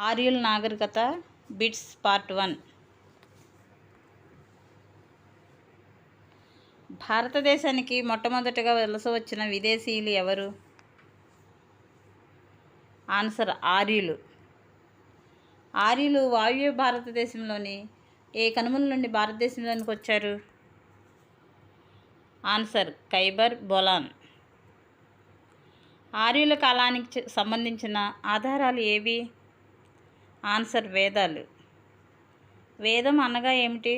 ఆర్యుల నాగరికత bits part 1. భారతదేశానికి మొట్టమొదటగా వలస వచ్చిన విదేశీయులు ఎవరు? ఆన్సర్ ఆర్యులు. ఆర్యులు వాయువ్య భారతదేశంలోని ఏ కనుమల నుండి భారతదేశంలోనికి వచ్చారు? ఆన్సర్ ఖైబర్ బొలాన్. ఆర్యుల కాలానికి సంబంధించిన ఆధారాలు ఏవి? ఆన్సర్ వేదాలు. వేదం అనగా ఏమిటి?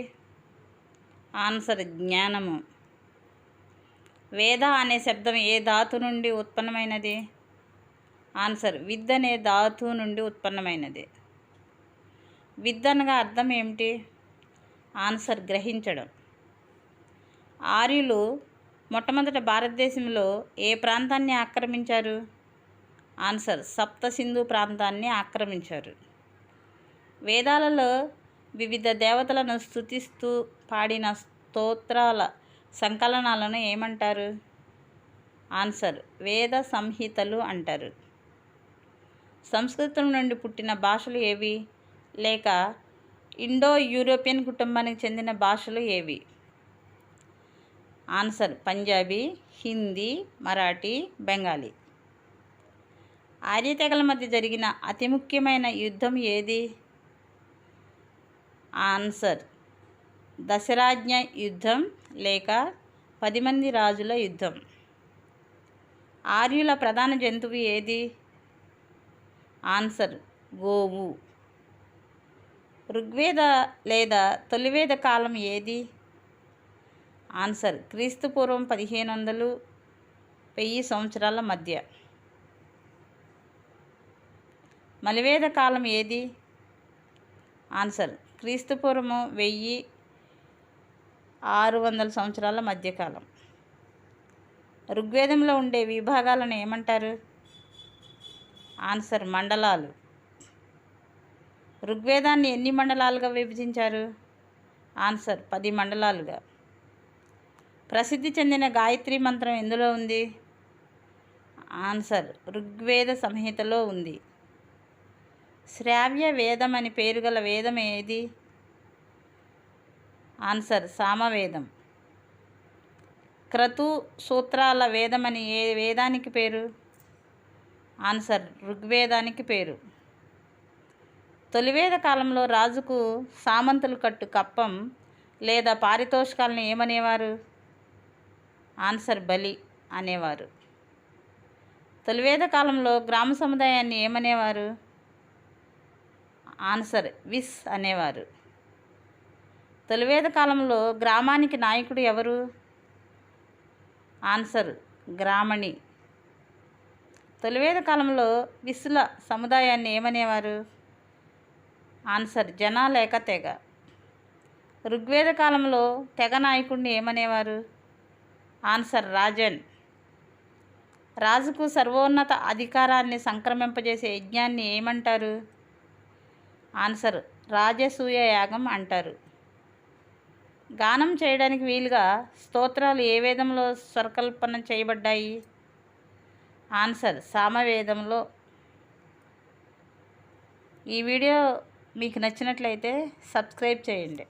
ఆన్సర్ జ్ఞానము. వేద అనే శబ్దం ఏ ధాతు నుండి ఉత్పన్నమైనది? ఆన్సర్ విద్ అనే ధాతువు నుండి ఉత్పన్నమైనది. విద్ అనగా అర్థం ఏమిటి? ఆన్సర్ గ్రహించడం. ఆర్యులు మొట్టమొదట భారతదేశంలో ఏ ప్రాంతాన్ని ఆక్రమించారు? ఆన్సర్ సప్త సింధు ప్రాంతాన్ని ఆక్రమించారు. వేదాలలో వివిధ దేవతలను స్తుతిస్తూ పాడిన స్తోత్రాల సంకలనాలను ఏమంటారు? ఆన్సర్ వేద సంహితలు అంటారు. సంస్కృతం నుండి పుట్టిన భాషలు ఏవి? లేక ఇండో యూరోపియన్ కుటుంబానికి చెందిన భాషలు ఏవి? ఆన్సర్ పంజాబీ, హిందీ, మరాఠీ, బెంగాలీ. ఆర్య తెగల మధ్య జరిగిన అతి ముఖ్యమైన యుద్ధం ఏది? ఆన్సర్ దశరాజ్ఞ యుద్ధం లేక 10 మంది రాజుల యుద్ధం. ఆర్యుల ప్రధాన జంతువు ఏది? ఆన్సర్ గోవు. ఋగ్వేద లేదా తొలివేద కాలం ఏది? ఆన్సర్ క్రీస్తుపూర్వం 1500-1000 సంవత్సరాల మధ్య. మలివేద కాలం ఏది? ఆన్సర్ క్రీస్తుపూర్వము 1600 సంవత్సరాల మధ్యకాలం. ఋగ్వేదంలో ఉండే విభాగాలను ఏమంటారు? ఆన్సర్ మండలాలు. ఋగ్వేదాన్ని ఎన్ని మండలాలుగా విభజించారు? ఆన్సర్ 10 మండలాలుగా. ప్రసిద్ధి చెందిన గాయత్రి మంత్రం ఎందులో ఉంది? ఆన్సర్ ఋగ్వేద సంహితలో ఉంది. శ్రావ్య వేదం అని పేరు గల వేదం ఏది? ఆన్సర్ సామవేదం. క్రతు సూత్రాల వేదం అని ఏ వేదానికి పేరు? ఆన్సర్ ఋగ్వేదానికి పేరు. తొలివేద కాలంలో రాజుకు సామంతులు కట్టు కప్పం లేదా పారితోషికాలను ఏమనేవారు? ఆన్సర్ బలి అనేవారు. తొలివేద కాలంలో గ్రామ సముదాయాన్ని ఏమనేవారు? ఆన్సర్ విస్ అనేవారు. తొలివేద కాలంలో గ్రామానికి నాయకుడు ఎవరు? ఆన్సర్ గ్రామణి. తొలివేద కాలంలో విస్సుల సముదాయాన్ని ఏమనేవారు? ఆన్సర్ జన లేక తెగ. ఋగ్వేద కాలంలో తెగ నాయకుడిని ఏమనేవారు? ఆన్సర్ రాజన్. రాజుకు సర్వోన్నత అధికారాన్ని సంక్రమింపజేసే యజ్ఞాన్ని ఏమంటారు? ఆన్సర్ రాజసూయ యాగం అంటారు. గానం చేయడానికి వీలుగా స్తోత్రాలు ఏ వేదంలో స్వరకల్పన చేయబడ్డాయి? ఆన్సర్ సామవేదంలో. ఈ వీడియో మీకు నచ్చినట్లయితే సబ్స్క్రైబ్ చేయండి.